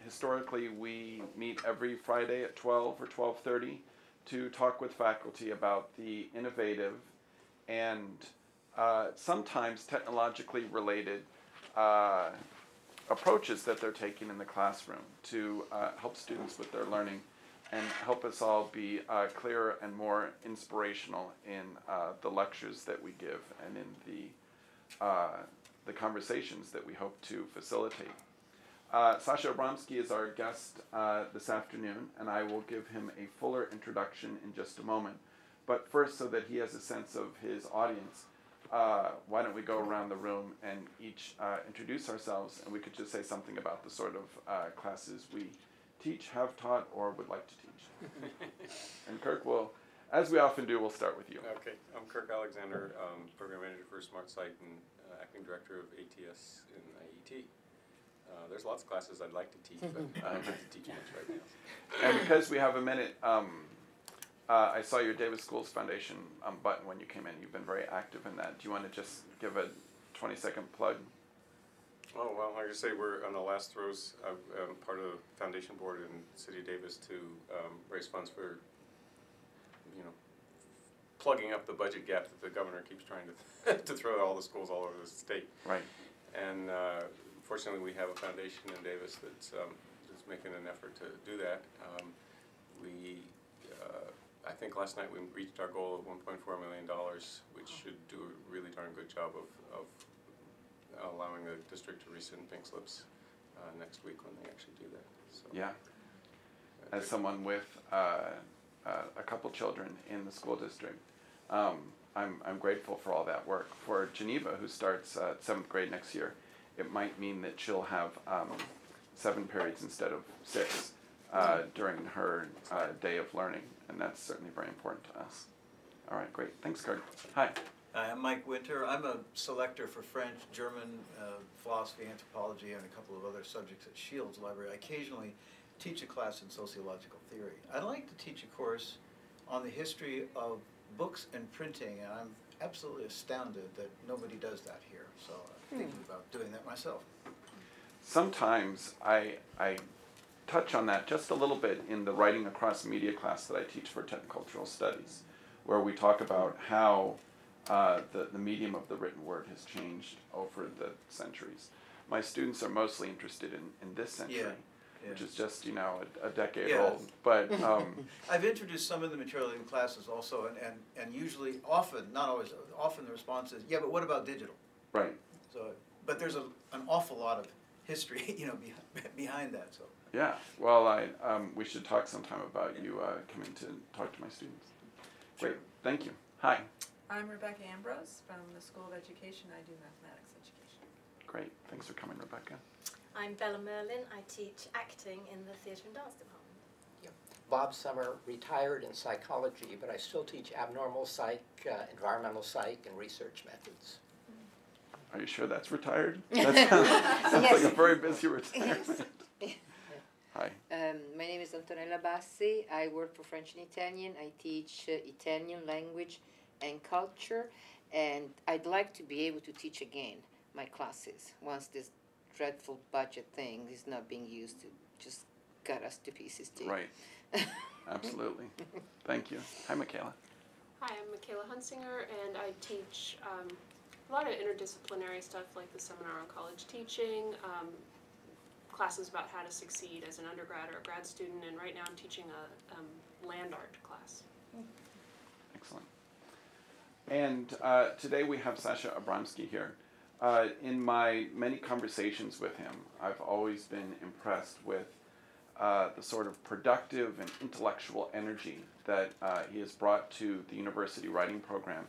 historically, we meet every Friday at 12 or 12:30 to talk with faculty about the innovative and sometimes technologically related approaches that they're taking in the classroom to help students with their learning and help us all be clearer and more inspirational in the lectures that we give and in the conversations that we hope to facilitate. Sasha Abramsky is our guest this afternoon, and I will give him a fuller introduction in just a moment. But first, so that he has a sense of his audience, why don't we go around the room and each introduce ourselves, and we could just say something about the sort of classes we teach, have taught, or would like to teach. And Kirk will, as we often do, we'll start with you. Okay, I'm Kirk Alexander, Program Manager for Smart Site and Acting Director of ATS in IET. There's lots of classes I'd like to teach, but I don't have to teach much right now. And because we have a minute, I saw your Davis Schools Foundation button when you came in. You've been very active in that. Do you want to just give a 20-second plug? Oh, well, like I say, we're on the last throes. I'm part of the foundation board in the City of Davis to raise funds for, plugging up the budget gap that the governor keeps trying to throw at all the schools all over the state. Right. And fortunately, we have a foundation in Davis that's making an effort to do that. I think last night we reached our goal of $1.4 million, which should do a really darn good job of allowing the district to rescind pink slips next week when they actually do that. So, yeah. As someone with a couple children in the school district, I'm grateful for all that work. For Geneva, who starts 7th grade next year, it might mean that she'll have 7 periods instead of 6 during her day of learning, and that's certainly very important to us. All right, great. Thanks, Kirk. Hi. Hi, I'm Mike Winter. I'm a selector for French, German, philosophy, anthropology, and a couple of other subjects at Shields Library. I occasionally teach a class in sociological theory. I'd like to teach a course on the history of books and printing, and I'm absolutely astounded that nobody does that here. So I'm thinking about doing that myself. Sometimes I touch on that just a little bit in the Writing Across Media class that I teach for Technocultural Studies, where we talk about how the medium of the written word has changed over the centuries. My students are mostly interested in this century, which is just, a decade old. But I've introduced some of the material in classes also, and usually, often, not always, often the response is, yeah, but what about digital? Right. So, but there's an awful lot of history, behind that. So. Yeah. Well, we should talk sometime about you coming to talk to my students. Sure. Great. Thank you. Hi. I'm Rebecca Ambrose from the School of Education. I do mathematics education. Great. Thanks for coming, Rebecca. I'm Bella Merlin. I teach acting in the Theatre and Dance Department. Yeah. Bob Summer, retired in psychology, but I still teach abnormal psych, environmental psych, and research methods. Are you sure that's retired? That sounds like a very busy retirement. Yes. Hi. My name is Antonella Abbasi. I work for French and Italian. I teach Italian language and culture, and I'd like to be able to teach again my classes once this dreadful budget thing is not being used to just cut us to pieces too. Right. Absolutely. Thank you. Hi, Michaela. Hi, I'm Michaela Hunsinger, and I teach a lot of interdisciplinary stuff like the seminar on college teaching, classes about how to succeed as an undergrad or a grad student, and right now I'm teaching a land art class. Excellent. And today we have Sasha Abramsky here. In my many conversations with him, I've always been impressed with the sort of productive and intellectual energy that he has brought to the university writing program.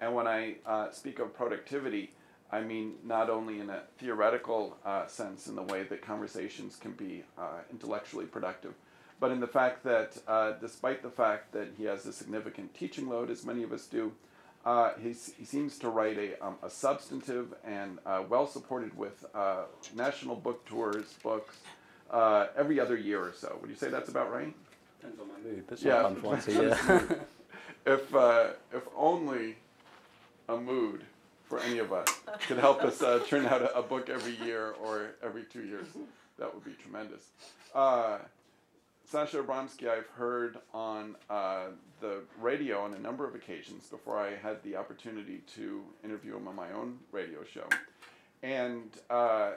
And when I speak of productivity, I mean not only in a theoretical sense in the way that conversations can be intellectually productive, but in the fact that despite the fact that he has a significant teaching load, as many of us do, he seems to write a substantive and well-supported with national book tours, books, every other year or so. Would you say that's about right? Depends on my mood, but yeah, sometimes once a year. If only a mood for any of us could help us churn out a book every year or every 2 years, that would be tremendous. Sasha Abramsky I've heard on the radio on a number of occasions before I had the opportunity to interview him on my own radio show. And I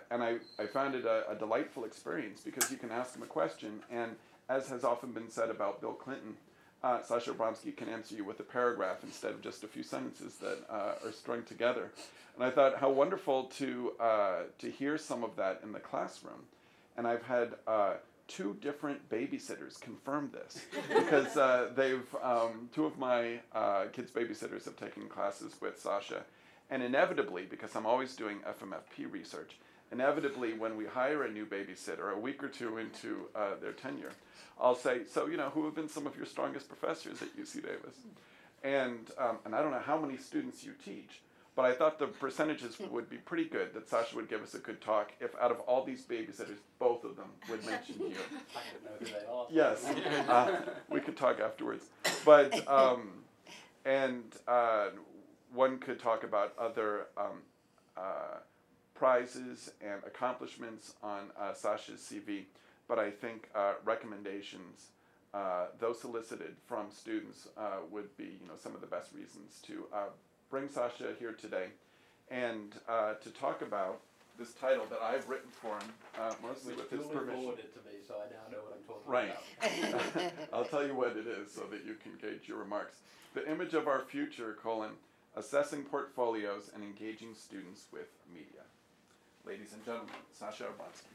found it a delightful experience because you can ask him a question, and as has often been said about Bill Clinton, Sasha Abramsky can answer you with a paragraph instead of just a few sentences that are strung together. And I thought how wonderful to hear some of that in the classroom. And I've had 2 different babysitters confirm this because two of my kids' babysitters have taken classes with Sasha. And inevitably, because I'm always doing FMFP research, inevitably when we hire a new babysitter a week or 2 into their tenure, I'll say, so, who have been some of your strongest professors at UC Davis? And I don't know how many students you teach, but I thought the percentages would be pretty good that Sasha would give us a good talk if out of all these babysitters, both of them would mention you. I should know who they are. Yes, we could talk afterwards. But, one could talk about other prizes and accomplishments on Sasha's CV, but I think recommendations, though solicited from students, would be some of the best reasons to bring Sasha here today and to talk about this title that I've written for him, mostly with his permission. Forwarded to me, so I now know what I'm talking about. Right. I'll tell you what it is so that you can gauge your remarks. The Image of Our Future, Assessing Portfolios and Engaging Students with Media. Ladies and gentlemen, Sasha Abramsky.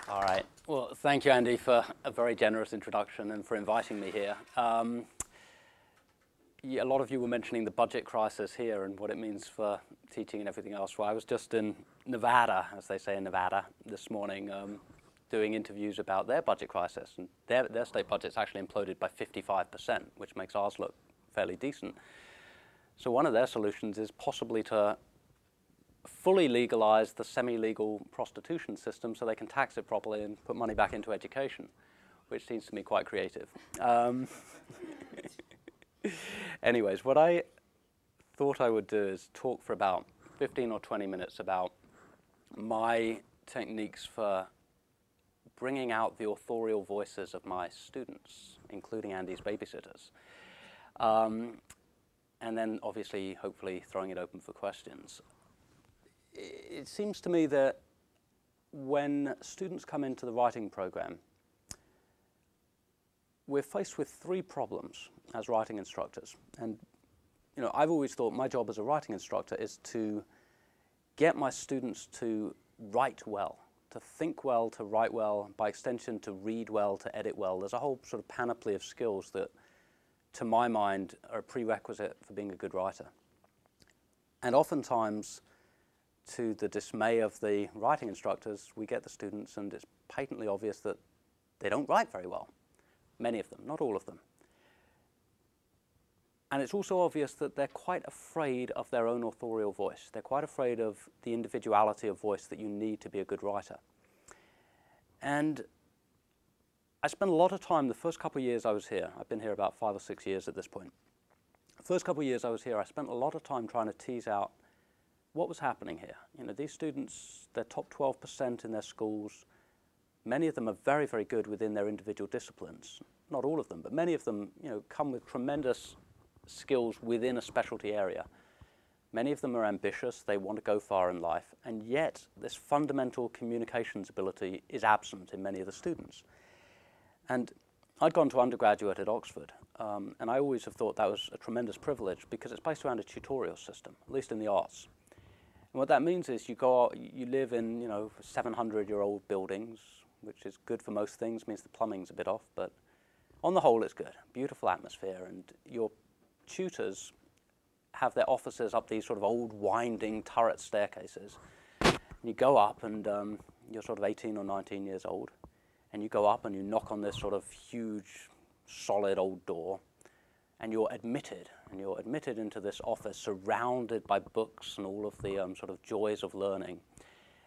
All right. Well, thank you, Andy, for a very generous introduction and for inviting me here. A lot of you were mentioning the budget crisis here and what it means for teaching and everything else. Well, I was just in Nevada, as they say in Nevada, this morning, doing interviews about their budget crisis. And their state budget's actually imploded by 55%, which makes ours look fairly decent. So one of their solutions is possibly to fully legalize the semi-legal prostitution system so they can tax it properly and put money back into education, which seems to me quite creative. Anyways, what I thought I would do is talk for about 15 or 20 minutes about my techniques for bringing out the authorial voices of my students, including Andy's babysitters. And then obviously, hopefully, throwing it open for questions. It seems to me that when students come into the writing program, we're faced with 3 problems as writing instructors. And I've always thought my job as a writing instructor is to get my students to write well, to think well, to write well, by extension to read well, to edit well. There's a whole sort of panoply of skills that, to my mind, are a prerequisite for being a good writer. And oftentimes, to the dismay of the writing instructors, we get the students and it's patently obvious that they don't write very well. Many of them, not all of them. And it's also obvious that they're quite afraid of their own authorial voice. They're quite afraid of the individuality of voice that you need to be a good writer. And I spent a lot of time, the first couple of years I was here, I've been here about 5 or 6 years at this point. The first couple of years I was here, I spent a lot of time trying to tease out what was happening here. These students, they're top 12% in their schools. Many of them are very, very good within their individual disciplines. Not all of them, but many of them, come with tremendous skills within a specialty area. Many of them are ambitious, they want to go far in life, and yet this fundamental communications ability is absent in many of the students. And I'd gone to undergraduate at Oxford, and I always have thought that was a tremendous privilege because it's based around a tutorial system, at least in the arts. And what that means is you live in 700-year-old buildings, which is good for most things, means the plumbing's a bit off, but on the whole it's good. Beautiful atmosphere, and your tutors have their offices up these sort of old winding turret staircases. And you go up and you're sort of 18 or 19 years old, and you go up and you knock on this sort of huge, solid old door, and you're admitted into this office surrounded by books and all of the sort of joys of learning.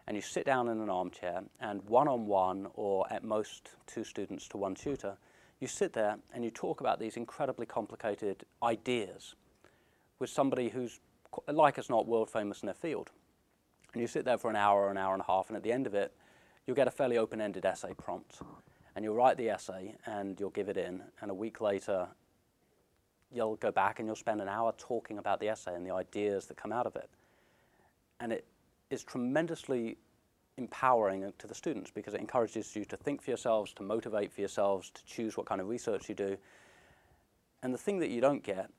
And you sit down in an armchair, and one-on-one, or at most 2 students to 1 tutor, you sit there and you talk about these incredibly complicated ideas, with somebody who's, like as not, world famous in their field. And you sit there for an hour and a half, and at the end of it, you'll get a fairly open-ended essay prompt. And you'll write the essay, and you'll give it in, and a week later, you'll go back and you'll spend an hour talking about the essay and the ideas that come out of it. And it is tremendously empowering to the students because it encourages you to think for yourselves, to motivate for yourselves, to choose what kind of research you do. And the thing that you don't get,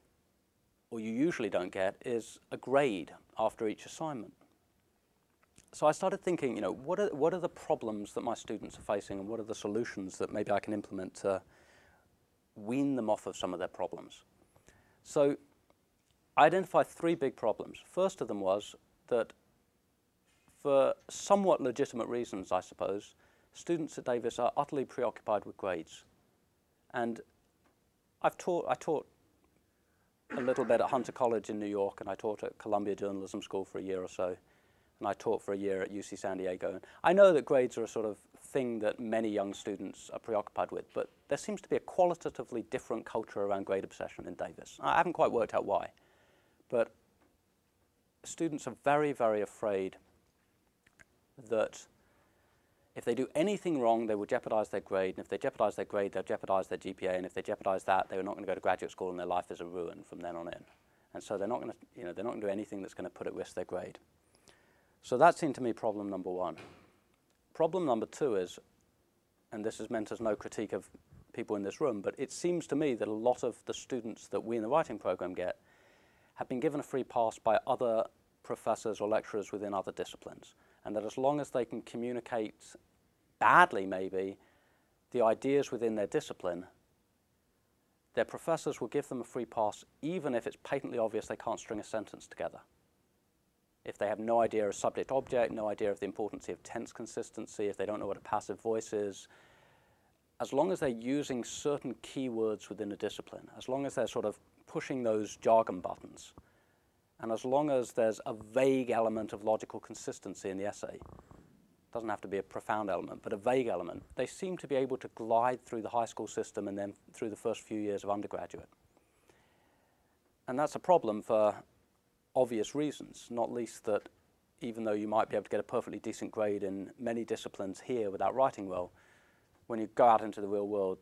or you usually don't get, is a grade after each assignment. So I started thinking, you know, what are the problems that my students are facing, and what are the solutions that maybe I can implement to wean them off of some of their problems? So I identified 3 big problems. First of them was that for somewhat legitimate reasons, I suppose, students at Davis are utterly preoccupied with grades. And I taught a little bit at Hunter College in New York, and I taught at Columbia Journalism School for a year or so, and I taught for a year at UC San Diego. And I know that grades are a sort of thing that many young students are preoccupied with, but there seems to be a qualitatively different culture around grade obsession in Davis. I haven't quite worked out why, but students are very, very afraid that if they do anything wrong, they will jeopardize their grade, and if they jeopardize their grade, they'll jeopardize their GPA, and if they jeopardize that, they're not going to go to graduate school, and their life is a ruin from then on in. And so they're not going to, you know, they're not going to do anything that's going to put at risk their grade. So that seemed to me problem number 1. Problem number 2 is, and this is meant as no critique of people in this room, but it seems to me that a lot of the students that we in the writing program get have been given a free pass by other professors or lecturers within other disciplines. And that as long as they can communicate badly, maybe, the ideas within their discipline, their professors will give them a free pass even if it's patently obvious they can't string a sentence together. If they have no idea of subject-object, no idea of the importance of tense consistency, if they don't know what a passive voice is, as long as they're using certain keywords within a discipline, as long as they're sort of pushing those jargon buttons, and as long as there's a vague element of logical consistency in the essay, doesn't have to be a profound element, but a vague element, they seem to be able to glide through the high school system and then through the first few years of undergraduate. And that's a problem for obvious reasons, not least that even though you might be able to get a perfectly decent grade in many disciplines here without writing well, when you go out into the real world,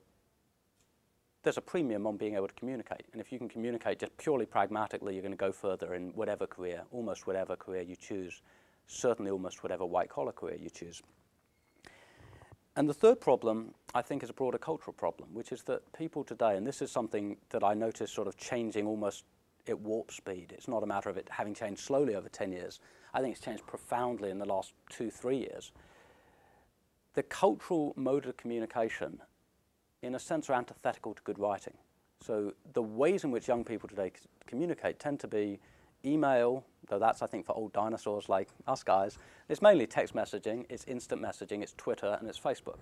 there's a premium on being able to communicate. And if you can communicate just purely pragmatically, you're going to go further in whatever career, almost whatever career you choose, certainly almost whatever white-collar career you choose. And the third problem, I think, is a broader cultural problem, which is that people today, and this is something that I notice sort of changing almost at warp speed. It's not a matter of it having changed slowly over 10 years. I think it's changed profoundly in the last 2-3 years. The cultural mode of communication, in a sense, are antithetical to good writing. So the ways in which young people today communicate tend to be email, though that's, I think, for old dinosaurs like us guys. It's mainly text messaging, it's instant messaging, it's Twitter, and it's Facebook.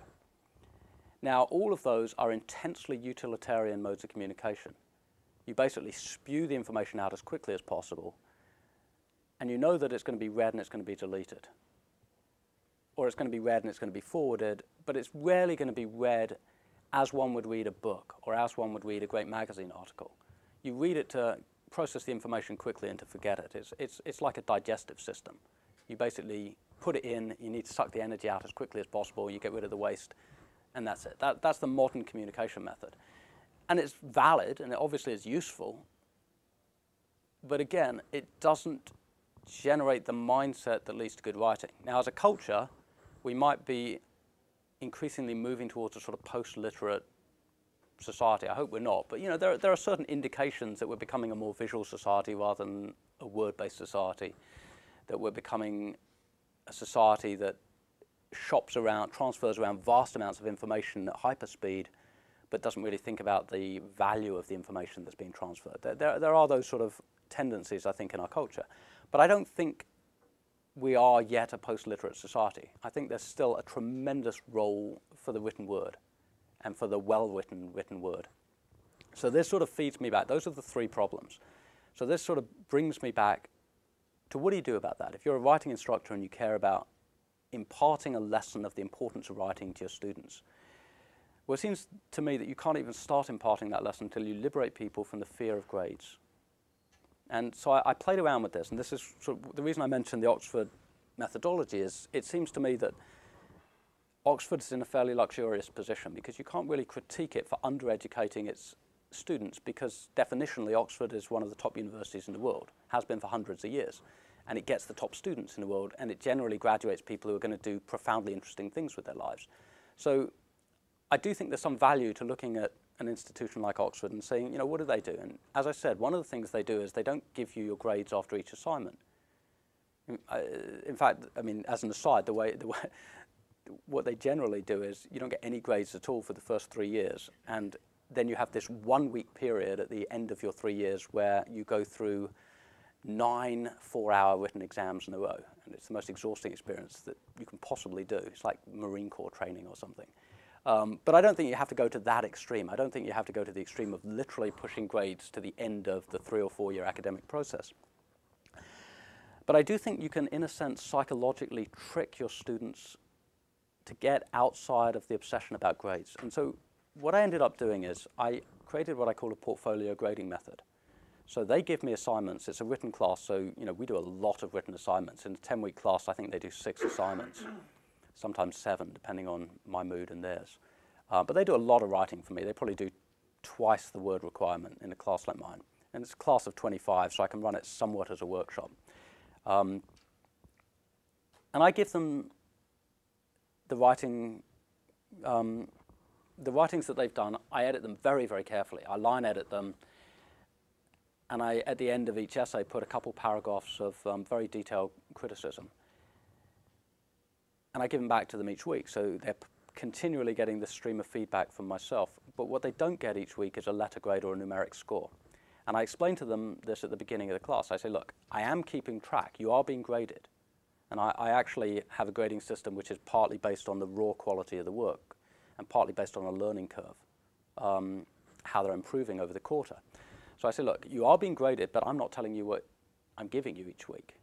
Now, all of those are intensely utilitarian modes of communication. You basically spew the information out as quickly as possible, and you know that it's going to be read and it's going to be deleted. Or it's going to be read and it's going to be forwarded, but it's rarely going to be read as one would read a book or as one would read a great magazine article. You read it to process the information quickly and to forget it. It's like a digestive system. You basically put it in, you need to suck the energy out as quickly as possible, you get rid of the waste, and that's it. That's the modern communication method. And it's valid, and it obviously is useful, but again, it doesn't generate the mindset that leads to good writing. Now, as a culture, we might be increasingly moving towards a sort of post-literate society. I hope we're not, but you know, there are certain indications that we're becoming a more visual society rather than a word-based society, that we're becoming a society that shops around, transfers around vast amounts of information at hyperspeed, but doesn't really think about the value of the information that's being transferred. There are those sort of tendencies, I think, in our culture, but I don't think we are yet a post-literate society. I think there's still a tremendous role for the written word and for the well-written written word. So this sort of feeds me back. Those are the 3 problems. So this sort of brings me back to what do you do about that? If you're a writing instructor and you care about imparting a lesson of the importance of writing to your students, well, it seems to me that you can't even start imparting that lesson until you liberate people from the fear of grades. And so I played around with this, and this is sort of the reason I mentioned the Oxford methodology is it seems to me that Oxford's in a fairly luxurious position because you can't really critique it for undereducating its students because definitionally Oxford is one of the top universities in the world, has been for hundreds of years, and it gets the top students in the world, and it generally graduates people who are going to do profoundly interesting things with their lives. So I do think there's some value to looking at an institution like Oxford and saying, you know, what do they do? And as I said, one of the things they do is they don't give you your grades after each assignment. In fact, I mean, as an aside, what they generally do is you don't get any grades at all for the first 3 years, and then you have this 1 week period at the end of your 3 years where you go through 9 4-hour written exams in a row, and it's the most exhausting experience that you can possibly do. It's like Marine Corps training or something. But I don't think you have to go to that extreme. I don't think you have to go to the extreme of literally pushing grades to the end of the 3 or 4 year academic process. But I do think you can, in a sense, psychologically trick your students to get outside of the obsession about grades. And so what I ended up doing is I created what I call a portfolio grading method. So they give me assignments. It's a written class, so you know we do a lot of written assignments. In a 10-week class, I think they do 6 assignments, sometimes 7, depending on my mood and theirs. But they do a lot of writing for me. They probably do twice the word requirement in a class like mine. And it's a class of 25, so I can run it somewhat as a workshop. And I give them the writings that they've done. I edit them very, very carefully. I line edit them. And I, at the end of each essay, put a couple paragraphs of very detailed criticism. And I give them back to them each week, so they're continually getting this stream of feedback from myself. But what they don't get each week is a letter grade or a numeric score. And I explain to them this at the beginning of the class. I say, look, I am keeping track. You are being graded. And I actually have a grading system which is partly based on the raw quality of the work and partly based on a learning curve, how they're improving over the quarter. So I say, look, you are being graded, but I'm not telling you what I'm giving you each week.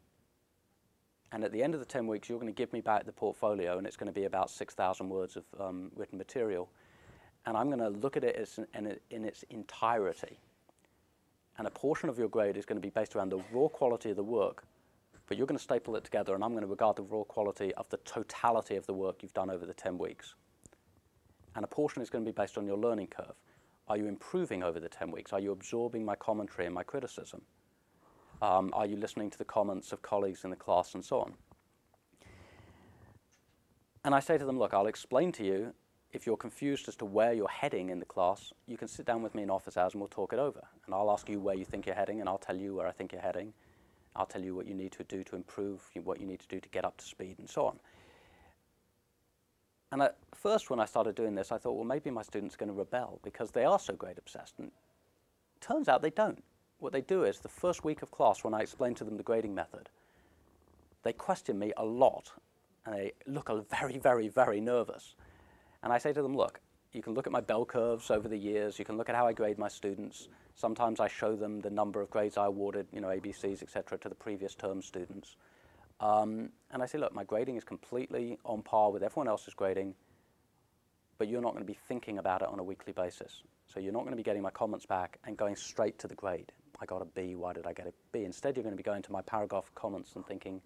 And at the end of the 10 weeks, you're going to give me back the portfolio, and it's going to be about 6,000 words of written material. And I'm going to look at it in its entirety. And a portion of your grade is going to be based around the raw quality of the work, but you're going to staple it together, and I'm going to regard the raw quality of the totality of the work you've done over the 10 weeks. And a portion is going to be based on your learning curve. Are you improving over the 10 weeks? Are you absorbing my commentary and my criticism? Are you listening to the comments of colleagues in the class and so on? And I say to them, look, I'll explain to you. If you're confused as to where you're heading in the class, you can sit down with me in office hours and we'll talk it over. And I'll ask you where you think you're heading, and I'll tell you where I think you're heading. I'll tell you what you need to do to improve, what you need to do to get up to speed, and so on. And at first, when I started doing this, I thought, well, maybe my students are going to rebel because they are so grade obsessed. And it turns out they don't. What they do is, the first week of class, when I explain to them the grading method, they question me a lot, and they look very, very, very nervous. And I say to them, look, you can look at my bell curves over the years. You can look at how I grade my students. Sometimes I show them the number of grades I awarded, you know, ABCs, et cetera, to the previous term students. And I say, look, my grading is completely on par with everyone else's grading, but you're not going to be thinking about it on a weekly basis. So you're not going to be getting my comments back and going straight to the grade. I got a B, why did I get a B? Instead, you're going to be going to my paragraph of comments and thinking,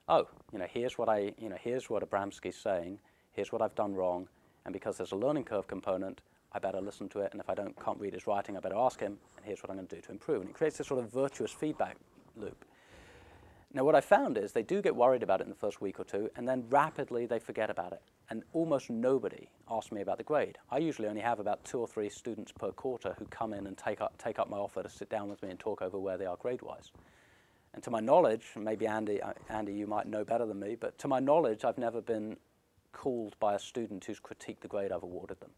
oh, you know, here's what Abramsky's saying, here's what I've done wrong, and because there's a learning curve component, I better listen to it, and if I can't read his writing, I better ask him, and here's what I'm going to do to improve. And it creates this sort of virtuous feedback loop. Now, what I found is they do get worried about it in the first week or two, and then rapidly they forget about it. And almost nobody asks me about the grade. I usually only have about 2 or 3 students per quarter who come in and take up my offer to sit down with me and talk over where they are grade-wise. And to my knowledge, maybe Andy, you might know better than me, but to my knowledge, I've never been called by a student who's critiqued the grade I've awarded them.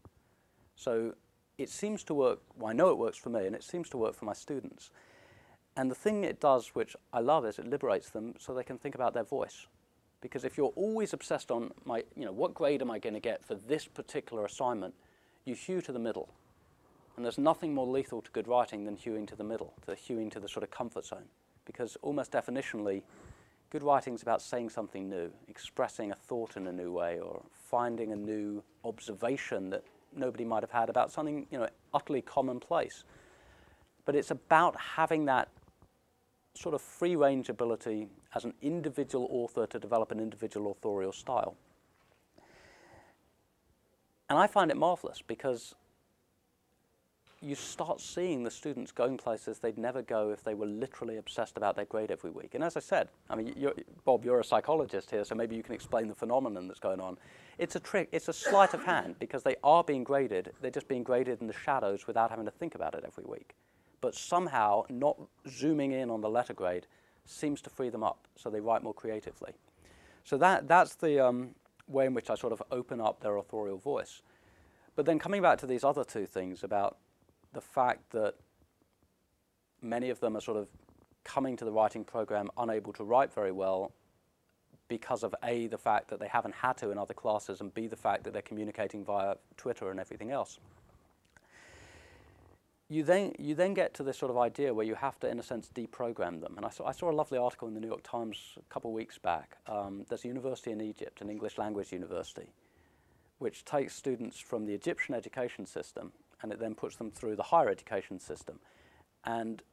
So it seems to work. Well, I know it works for me, and it seems to work for my students. And the thing it does, which I love, is it liberates them so they can think about their voice. Because if you're always obsessed on what grade am I going to get for this particular assignment, you hew to the middle. And there's nothing more lethal to good writing than hewing to the middle, hewing to the sort of comfort zone. Because almost definitionally, good writing is about saying something new, expressing a thought in a new way, or finding a new observation that nobody might have had about something, utterly commonplace. But it's about having that sort of free-range ability as an individual author to develop an individual authorial style. And I find it marvelous because you start seeing the students going places they'd never go if they were literally obsessed about their grade every week. And as I said, I mean, Bob, you're a psychologist here, so maybe you can explain the phenomenon that's going on. It's a trick, it's a sleight of hand, because they are being graded, they're just being graded in the shadows without having to think about it every week. But somehow, not zooming in on the letter grade seems to free them up, so they write more creatively. So that's the way in which I sort of open up their authorial voice. But then coming back to these other two things about the fact that many of them are sort of coming to the writing program unable to write very well because of A, the fact that they haven't had to in other classes, and B, the fact that they're communicating via Twitter and everything else. You then get to this sort of idea where you have to, in a sense, deprogram them. And I saw a lovely article in the New York Times a couple of weeks back. There's a university in Egypt, an English language university, which takes students from the Egyptian education system and it then puts them through the higher education system. And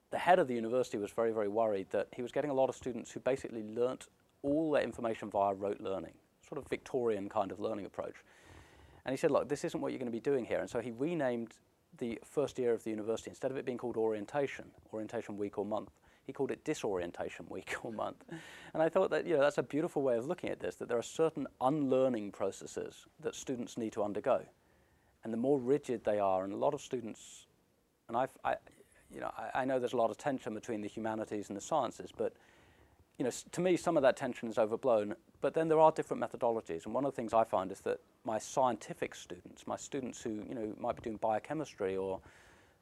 the head of the university was very, very worried that he was getting a lot of students who basically learnt all their information via rote learning, sort of Victorian kind of learning approach. And he said, look, this isn't what you're going to be doing here. And so he renamed the first year of the university, instead of it being called orientation week or month, he called it disorientation week or month. And I thought that, you know, that's a beautiful way of looking at this, that there are certain unlearning processes that students need to undergo. And the more rigid they are, and a lot of students, and I know there's a lot of tension between the humanities and the sciences, but you know, to me, some of that tension is overblown. But then there are different methodologies, and one of the things I find is that my scientific students, my students who might be doing biochemistry, or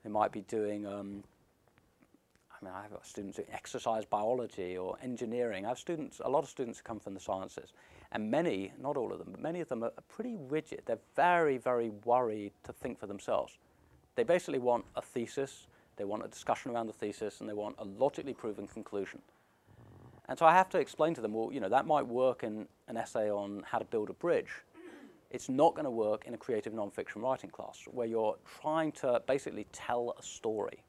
they might be doing, I have students doing exercise biology or engineering. I have students, a lot of students who come from the sciences, and many, not all of them, but many of them are pretty rigid. They're very, very worried to think for themselves. They basically want a thesis, they want a discussion around the thesis, and they want a logically proven conclusion. And so I have to explain to them, well, you know, that might work in an essay on how to build a bridge. It's not going to work in a creative nonfiction writing class where you're trying to basically tell a story.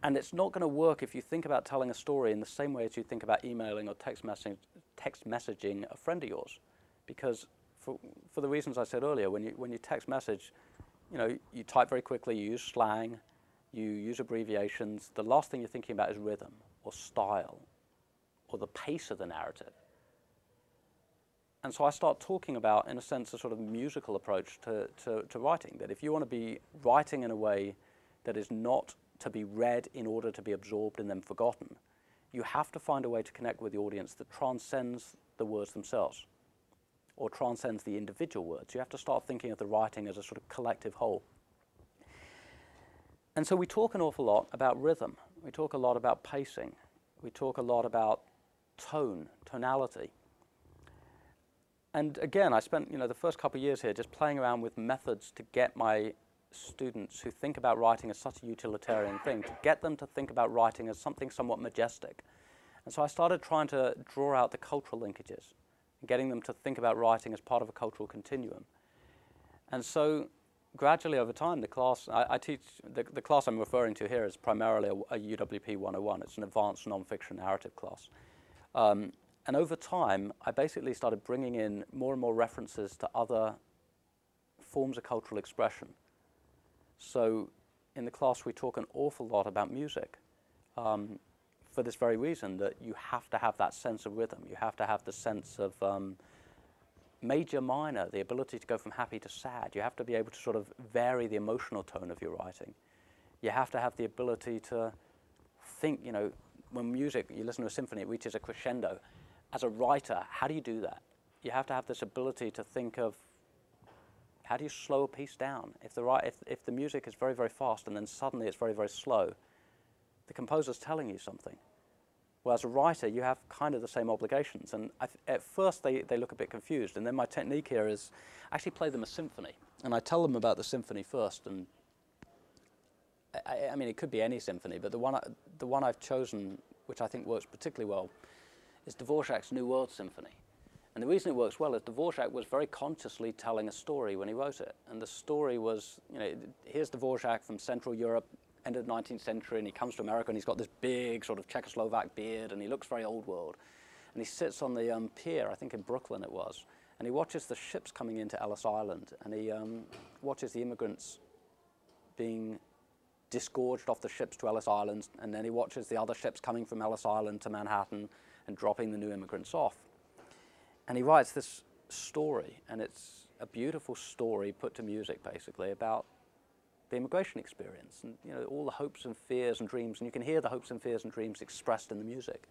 And it's not going to work if you think about telling a story in the same way as you think about emailing or text messaging a friend of yours. Because for the reasons I said earlier, when you text message, you know, you type very quickly, you use slang, you use abbreviations. The last thing you're thinking about is rhythm or style or the pace of the narrative. And so I start talking about, in a sense, a sort of musical approach to writing, that if you want to be writing in a way that is not to be read in order to be absorbed and then forgotten, you have to find a way to connect with the audience that transcends the words themselves or transcends the individual words. You have to start thinking of the writing as a sort of collective whole. And so we talk an awful lot about rhythm. We talk a lot about pacing. We talk a lot about tone, tonality. And again, I spent the first couple of years here just playing around with methods to get my students who think about writing as such a utilitarian thing, to get them to think about writing as something somewhat majestic. And so I started trying to draw out the cultural linkages, and getting them to think about writing as part of a cultural continuum. And so gradually over time, the class, I teach, the class I'm referring to here is primarily a UWP 101. It's an advanced nonfiction narrative class. And over time, I basically started bringing in more and more references to other forms of cultural expression. So in the class, we talk an awful lot about music for this very reason, that you have to have that sense of rhythm. You have to have the sense of major, minor, the ability to go from happy to sad. You have to be able to sort of vary the emotional tone of your writing. You have to have the ability to think, when music, you listen to a symphony, it reaches a crescendo. As a writer, how do you do that? You have to have this ability to think of, how do you slow a piece down? If the music is very, very fast and then suddenly it's very, very slow, the composer's telling you something. Well, as a writer, you have kind of the same obligations. And at first, they look a bit confused. And then my technique here is I actually play them a symphony. And I tell them about the symphony first. And I mean, it could be any symphony, but the one I've chosen, which I think works particularly well, is Dvorak's New World Symphony. And the reason it works well is Dvorak was very consciously telling a story when he wrote it. And the story was, here's Dvorak from Central Europe, end of the 19th century, and he comes to America, and he's got this big sort of Czechoslovak beard, and he looks very old world. And he sits on the pier, I think in Brooklyn it was, and he watches the ships coming into Ellis Island, and he watches the immigrants being disgorged off the ships to Ellis Island, and then he watches the other ships coming from Ellis Island to Manhattan and dropping the new immigrants off. And he writes this story, and it's a beautiful story put to music, basically, about the immigration experience, and you know, all the hopes and fears and dreams, and you can hear the hopes and fears and dreams expressed in the music.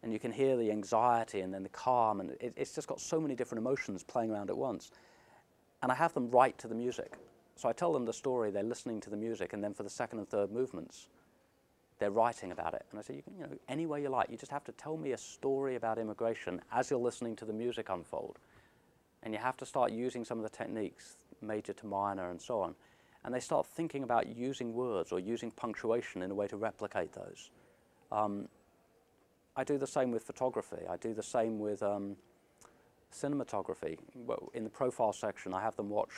And you can hear the anxiety and then the calm, and it's just got so many different emotions playing around at once. And I have them write to the music. So I tell them the story, they're listening to the music, and then for the second and third movements, they're writing about it. And I say, you can, you know, any way you like, you just have to tell me a story about immigration as you're listening to the music unfold. And you have to start using some of the techniques, major to minor and so on. And they start thinking about using words or using punctuation in a way to replicate those. I do the same with photography. I do the same with cinematography. Well, in the profile section, I have them watch,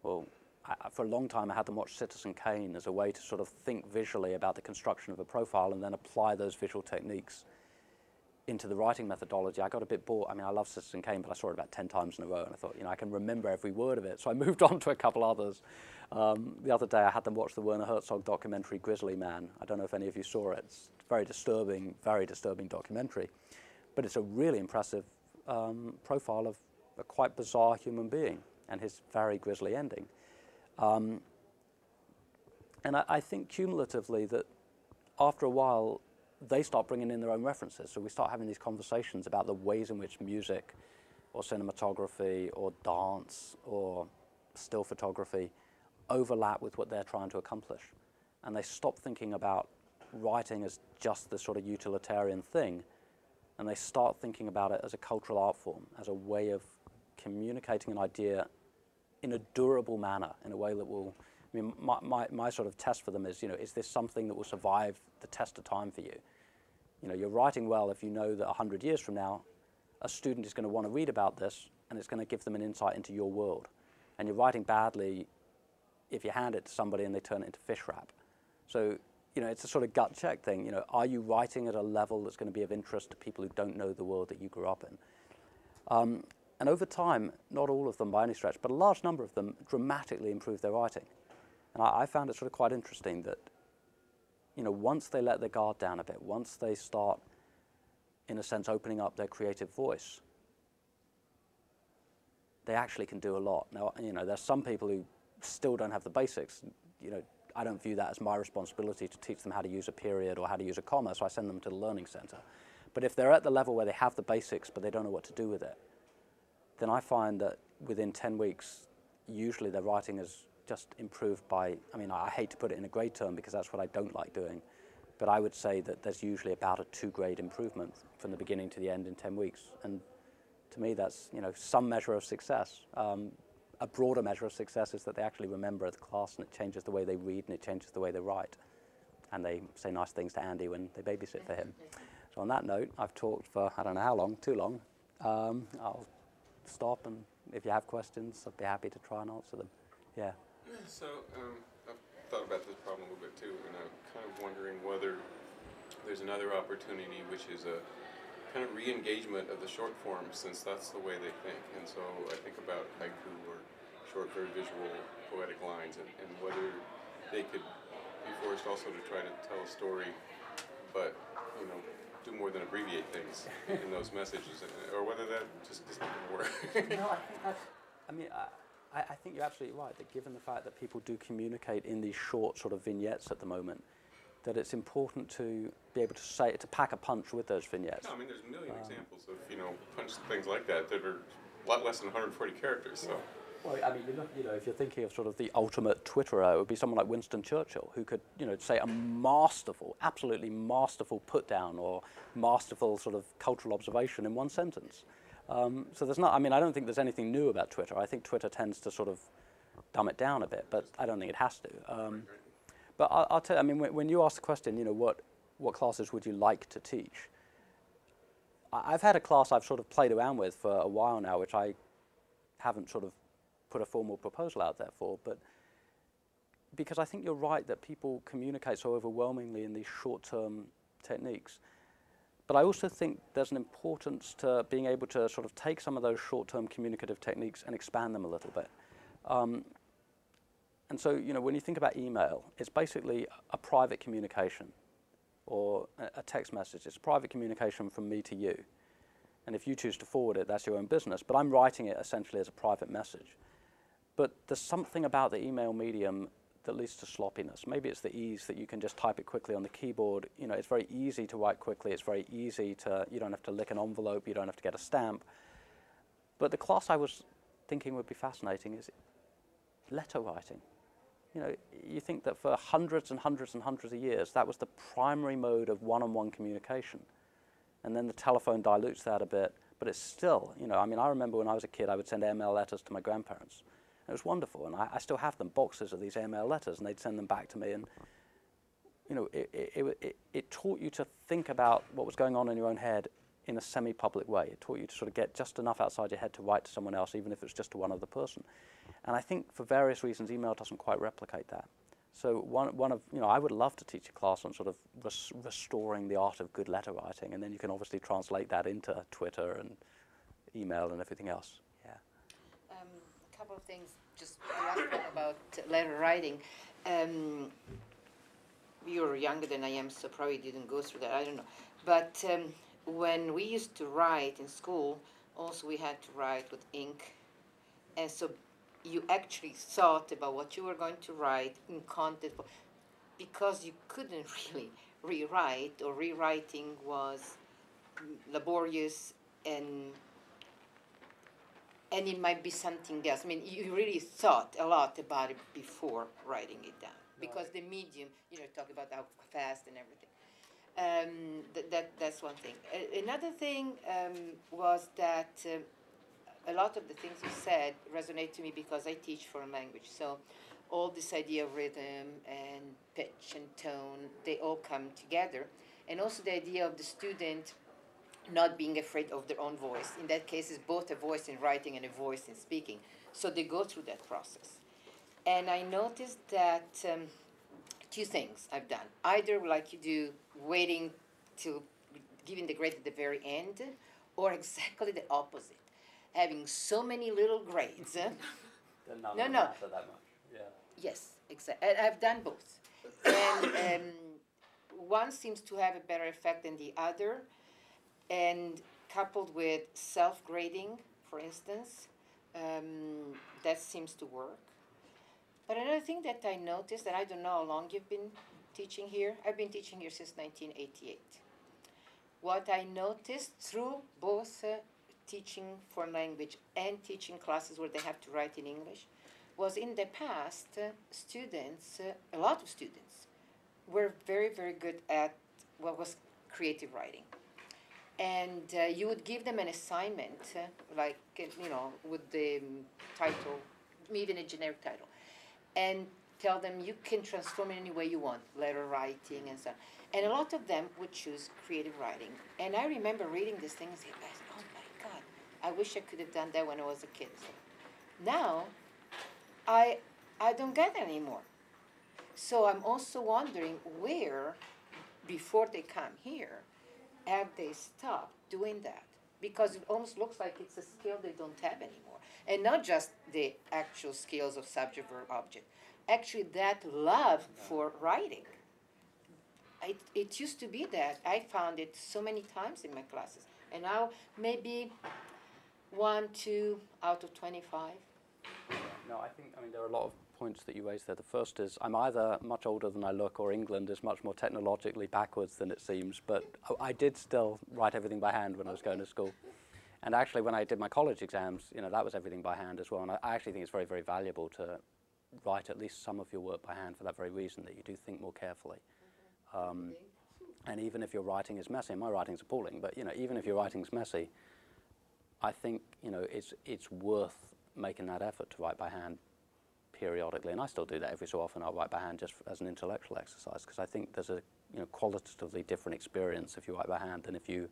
well, for a long time I had them watch Citizen Kane as a way to sort of think visually about the construction of a profile and then apply those visual techniques into the writing methodology. I got a bit bored. I mean, I love Citizen Kane, but I saw it about 10 times in a row, and I thought, you know, I can remember every word of it. So I moved on to a couple others. The other day, I had them watch the Werner Herzog documentary, Grizzly Man. I don't know if any of you saw it. It's a very disturbing documentary. But it's a really impressive profile of a quite bizarre human being and his very grisly ending. And I think cumulatively that after a while, they start bringing in their own references. So we start having these conversations about the ways in which music or cinematography or dance or still photography overlap with what they're trying to accomplish. And they stop thinking about writing as just this sort of utilitarian thing, and they start thinking about it as a cultural art form, as a way of communicating an idea in a durable manner, in a way that will, I mean, my sort of test for them is, you know, is this something that will survive the test of time for you? You know, you're writing well if you know that 100 years from now, a student is going to want to read about this, and it's going to give them an insight into your world. And you're writing badly if you hand it to somebody and they turn it into fish wrap. So, you know, it's a sort of gut check thing. You know, are you writing at a level that's going to be of interest to people who don't know the world that you grew up in? And over time, not all of them by any stretch, but a large number of them dramatically improved their writing. And I found it sort of quite interesting that, you know, once they let their guard down a bit, once they start, in a sense, opening up their creative voice, they actually can do a lot. Now, you know, there's some people who still don't have the basics. You know, I don't view that as my responsibility to teach them how to use a period or how to use a comma, so I send them to the Learning Center. But if they're at the level where they have the basics but they don't know what to do with it, then I find that within 10 weeks, usually their writing is just improved by, I mean, I hate to put it in a grade term because that's what I don't like doing, but I would say that there's usually about a 2-grade improvement from the beginning to the end in 10 weeks. And to me, that's, you know, some measure of success. A broader measure of success is that they actually remember the class, and it changes the way they read and it changes the way they write. And they say nice things to Andy when they babysit for him. So on that note, I've talked for, I don't know how long, too long. I'll stop, and if you have questions, I'd be happy to try and answer them. Yeah. So I've thought about this problem a little bit too, and I'm kind of wondering whether there's another opportunity, which is a kind of re-engagement of the short form, since that's the way they think. And so I think about haiku or short, very visual, poetic lines, and whether they could be forced also to try to tell a story, but, you know, do more than abbreviate things in those messages, or whether that just doesn't work. No, I think that's, I mean, I think you're absolutely right, that given the fact that people do communicate in these short sort of vignettes at the moment, that it's important to be able to say, to pack a punch with those vignettes. No, I mean, there's a million examples of, you know, punch things like that are a lot less than 140 characters, so. Well, I mean, you know, if you're thinking of sort of the ultimate Twitterer, it would be someone like Winston Churchill, who could, you know, say a masterful, absolutely masterful put down or masterful sort of cultural observation in one sentence. So there's not, I mean, I don't think there's anything new about Twitter. I think Twitter tends to sort of dumb it down a bit, but I don't think it has to. But I'll tell you, I mean, when you ask the question, you know, what classes would you like to teach? I've had a class I've sort of played around with for a while now, which I haven't sort of put a formal proposal out there for, but because I think you're right that people communicate so overwhelmingly in these short-term techniques. But I also think there's an importance to being able to sort of take some of those short-term communicative techniques and expand them a little bit. And so, you know, when you think about email, it's basically a private communication or a text message. It's private communication from me to you. And if you choose to forward it, that's your own business. But I'm writing it essentially as a private message. But there's something about the email medium that leads to sloppiness. Maybe it's the ease that you can just type it quickly on the keyboard. You know, it's very easy to write quickly. It's very easy to, you don't have to lick an envelope. You don't have to get a stamp. But the class I was thinking would be fascinating is letter writing. You know, you think that for hundreds and hundreds and hundreds of years, that was the primary mode of one-on-one communication. And then the telephone dilutes that a bit, but it's still, you know, I mean, I remember when I was a kid, I would send airmail letters to my grandparents. It was wonderful, and I still have them, boxes of these airmail letters, and they'd send them back to me, and, you know, it taught you to think about what was going on in your own head in a semi-public way. It taught you to sort of get just enough outside your head to write to someone else, even if it's just to one other person. And I think for various reasons, email doesn't quite replicate that. So one of, you know, I would love to teach a class on sort of restoring the art of good letter writing, and then you can obviously translate that into Twitter and email and everything else. Yeah. A couple of things, just the last one about letter writing. You're younger than I am, so probably didn't go through that, I don't know. But when we used to write in school, also we had to write with ink. And so you actually thought about what you were going to write in content, because you couldn't really rewrite, or rewriting was laborious, and it might be something else. I mean, you really thought a lot about it before writing it down, because the medium, you know, talk about how fast and everything. That's one thing. Another thing was that a lot of the things you said resonate to me because I teach foreign language. So all this idea of rhythm and pitch and tone, they all come together. And also the idea of the student not being afraid of their own voice. In that case, it's both a voice in writing and a voice in speaking. So they go through that process. And I noticed that two things I've done. Either like you do, waiting to giving the grade at the very end, or exactly the opposite. Having so many little grades. No. That much. Yeah. Yes, exactly. I've done both. And one seems to have a better effect than the other. And coupled with self-grading, for instance, that seems to work. But another thing that I noticed, and I don't know how long you've been teaching here. I've been teaching here since 1988. What I noticed through both teaching foreign language and teaching classes where they have to write in English was in the past, students, a lot of students, were very, very good at what was creative writing. And you would give them an assignment, like, you know, with the title, even a generic title, and tell them you can transform it any way you want, letter writing and so on. And a lot of them would choose creative writing. And I remember reading this thing and saying, oh my God, I wish I could have done that when I was a kid. So now, I don't get that anymore. So I'm also wondering where, before they come here, have they stopped doing that? Because it almost looks like it's a skill they don't have anymore. And not just the actual skills of subject, verb, object. Actually, that love for writing. It used to be that. I found it so many times in my classes. And now maybe 1, 2 out of 25. No, I mean, there are a lot of points that you raised there. The first is I'm either much older than I look, or England is much more technologically backwards than it seems, but I did still write everything by hand when I was going to school. And actually, when I did my college exams, you know, that was everything by hand as well. And I actually think it's very, very valuable to write at least some of your work by hand for that very reason, that you do think more carefully. And even if your writing is messy, and my writing's appalling, but, you know, even if your writing's messy, I think, you know, it's worth making that effort to write by hand periodically. And I still do that every so often. I'll write by hand just as an intellectual exercise, because I think there's a, you know, qualitatively different experience if you write by hand than if you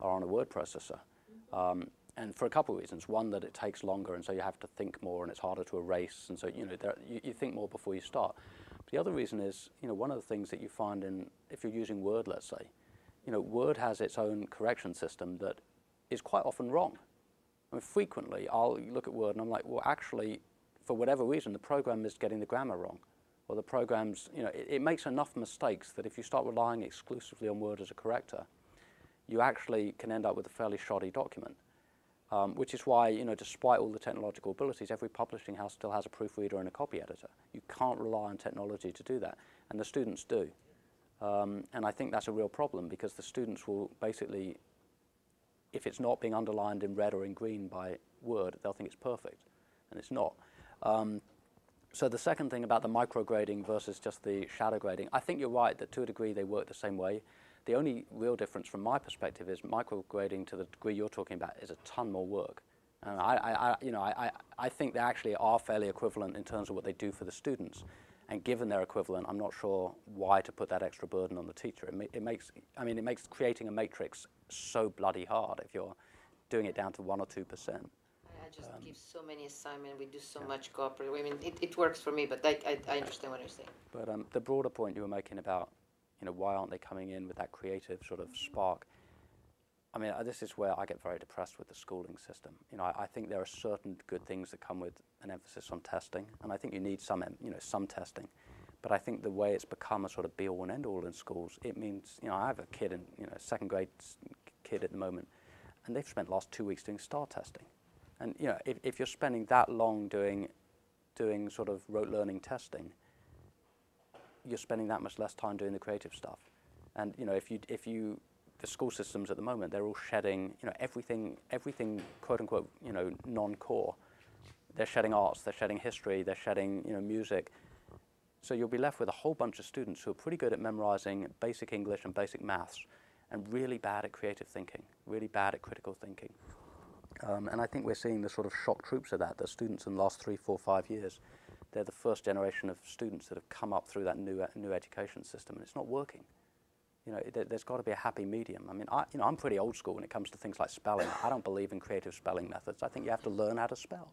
are on a word processor. and for a couple of reasons. One, that it takes longer, and so you have to think more, and it's harder to erase, and so you think more before you start. But the other reason is, one of the things that you find if you're using Word, let's say, Word has its own correction system that is quite often wrong. I mean, frequently I'll look at Word and I'm like, well, actually, for whatever reason, the program is getting the grammar wrong, or the program's, it makes enough mistakes that if you start relying exclusively on Word as a corrector, you actually can end up with a fairly shoddy document. Which is why, despite all the technological abilities, every publishing house still has a proofreader and a copy editor. You can't rely on technology to do that, and the students do. And I think that's a real problem, because the students will basically, if it's not being underlined in red or in green by Word, they'll think it's perfect, and it's not. So the second thing about the micrograding versus just the shadow grading, I think you're right that to a degree they work the same way. The only real difference from my perspective is micrograding, to the degree you're talking about, is a ton more work. And I think they actually are fairly equivalent in terms of what they do for the students. And given they're equivalent, I'm not sure why to put that extra burden on the teacher. It makes creating a matrix so bloody hard if you're doing it down to 1 or 2%. I just give so many assignments. We do so much cooperation. I mean, it works for me, but I understand what you're saying. But the broader point you were making about, why aren't they coming in with that creative sort of spark? I mean, this is where I get very depressed with the schooling system. I think there are certain good things that come with an emphasis on testing, and I think you need some, some testing. But I think the way it's become a sort of be-all and end-all in schools, it means, I have a kid in, second grade kid at the moment, and they've spent the last 2 weeks doing STAR testing. And, if you're spending that long doing sort of rote learning testing, you're spending that much less time doing the creative stuff. And the school systems at the moment, they're all shedding, everything quote unquote, non-core. They're shedding arts, they're shedding history, they're shedding, music. So you'll be left with a whole bunch of students who are pretty good at memorizing basic English and basic maths, and really bad at creative thinking, really bad at critical thinking. And I think we're seeing the sort of shock troops of that. The students in the last 3, 4, 5 years, they're the first generation of students that have come up through that new education system, and it's not working. There's got to be a happy medium. I mean, I'm pretty old school when it comes to things like spelling. I don't believe in creative spelling methods. I think you have to learn how to spell.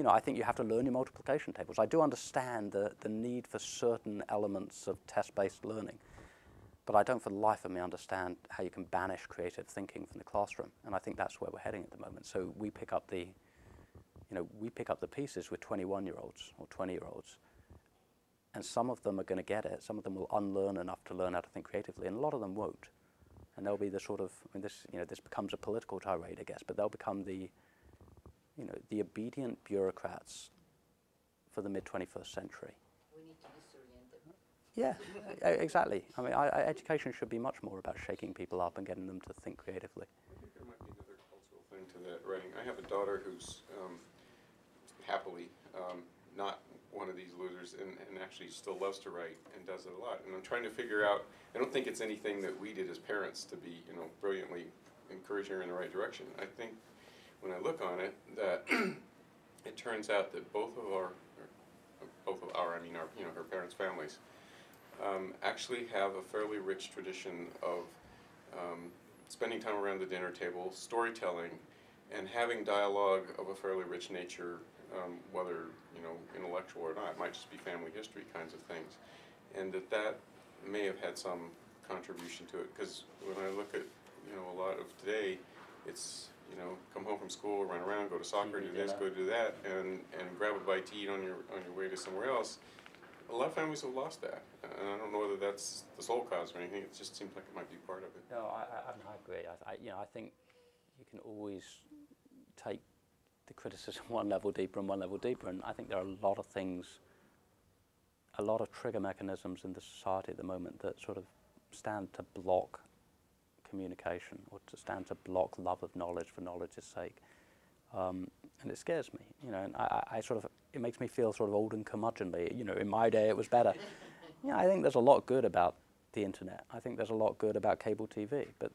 I think you have to learn your multiplication tables. I do understand the need for certain elements of test-based learning, but I don't for the life of me understand how you can banish creative thinking from the classroom, and I think that's where we're heading at the moment. So we pick up the pieces with 21-year-olds or 20-year-olds, and some of them are going to get it. Some of them will unlearn enough to learn how to think creatively, and a lot of them won't. And they'll be the sort of, this becomes a political tirade, I guess, but they'll become the obedient bureaucrats for the mid-21st century. We need to disorient them. Yeah, exactly. I mean, education should be much more about shaking people up and getting them to think creatively. I think there might be another cultural thing to that writing. I have a daughter who's happily not one of these losers, and actually still loves to write and does it a lot. And I'm trying to figure out, I don't think it's anything that we did as parents to be, brilliantly encouraging her in the right direction. I think when I look on it, that it turns out that both of our, her parents' families, actually have a fairly rich tradition of spending time around the dinner table, storytelling, and having dialogue of a fairly rich nature, whether intellectual or not. It might just be family history kinds of things, and that may have had some contribution to it. Because when I look at a lot of today, it's come home from school, run around, go to soccer, do this, go do that, and grab a bite to eat on your way to somewhere else. A lot of families have lost that, and I don't know whether that's the sole cause or anything. It just seems like it might be part of it. No, I agree. I think you can always take the criticism one level deeper, and I think there are a lot of things, a lot of trigger mechanisms in the society at the moment that sort of stand to block communication, or to stand to block love of knowledge for knowledge's sake. And it scares me, and I sort of, it makes me feel sort of old and curmudgeonly. In my day it was better. I think there's a lot good about the internet. I think there's a lot good about cable TV, but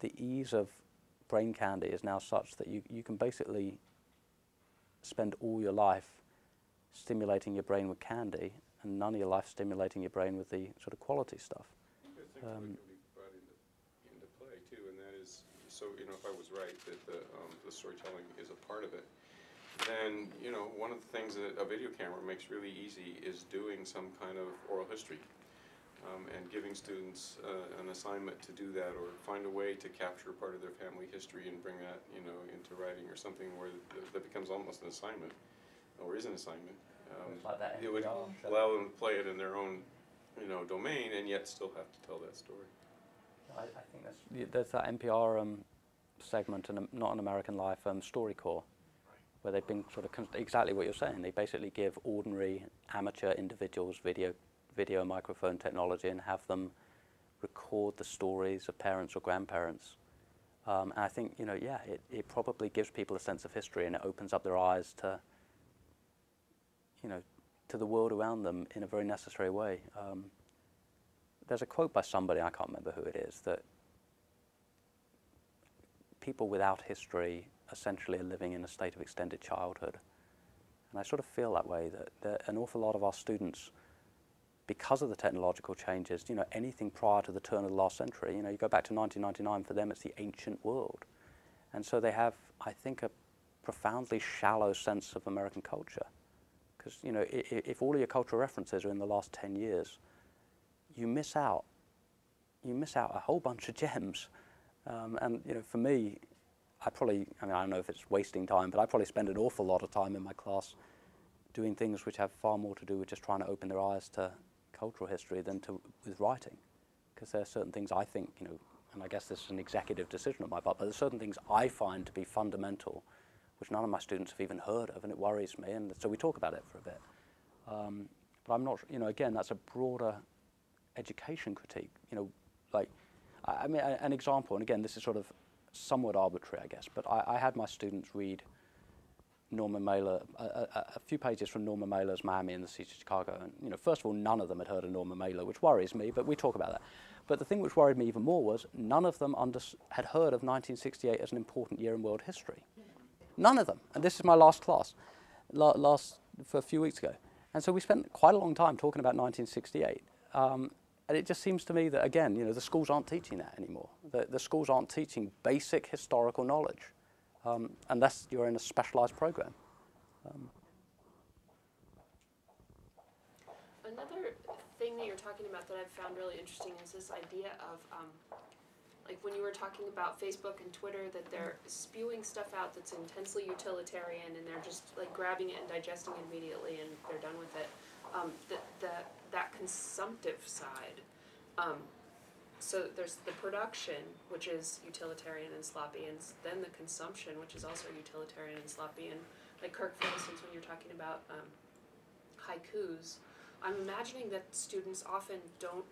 the ease of brain candy is now such that you can basically spend all your life stimulating your brain with candy, and none of your life stimulating your brain with the sort of quality stuff. I think there's things that can be brought into play too, and that is so if I was right that the storytelling is a part of it, then one of the things that a video camera makes really easy is doing some kind of oral history, and giving students an assignment to do that, or find a way to capture part of their family history and bring that into writing or something where that becomes almost an assignment, or is an assignment. Like that It would NPR show. allow them to play it in their own domain, and yet still have to tell that story. I think there's that NPR segment in Not an American Life, StoryCorps, where they've been sort of exactly what you're saying. They basically give ordinary amateur individuals video microphone technology and have them record the stories of parents or grandparents. And I think it probably gives people a sense of history, and it opens up their eyes to to the world around them in a very necessary way. There's a quote by somebody, I can't remember who it is, that people without history essentially are living in a state of extended childhood. And I sort of feel that way, that an awful lot of our students, because of the technological changes, anything prior to the turn of the last century, you go back to 1999, for them it's the ancient world. And so they have, I think, a profoundly shallow sense of American culture. Because, if all of your cultural references are in the last 10 years, you miss out a whole bunch of gems. And for me, I don't know if it's wasting time, but I probably spend an awful lot of time in my class doing things which have far more to do with just trying to open their eyes to cultural history than with writing. Because there are certain things I think, and I guess this is an executive decision on my part, but there's certain things I find to be fundamental, which none of my students have even heard of, and it worries me, and so we talk about it for a bit. But I'm not, again, that's a broader education critique. An example, and again, this is sort of somewhat arbitrary, I guess, but I had my students read Norman Mailer, a few pages from Norman Mailer's Miami and the Siege of Chicago, and first of all, none of them had heard of Norman Mailer, which worries me, but we talk about that. But the thing which worried me even more was none of them had heard of 1968 as an important year in world history. None of them. And this is my last class, for a few weeks ago. And so we spent quite a long time talking about 1968. And it just seems to me that, again, the schools aren't teaching that anymore. The schools aren't teaching basic historical knowledge, unless you're in a specialized program. Another thing that you're talking about that I've found really interesting is this idea of like when you were talking about Facebook and Twitter, that they're spewing stuff out that's intensely utilitarian, and they're just like grabbing it and digesting it immediately, and they're done with it. That consumptive side. So there's the production, which is utilitarian and sloppy, and then the consumption, which is also utilitarian and sloppy. And like Kirk, for instance, when you're talking about haikus, I'm imagining that students often don't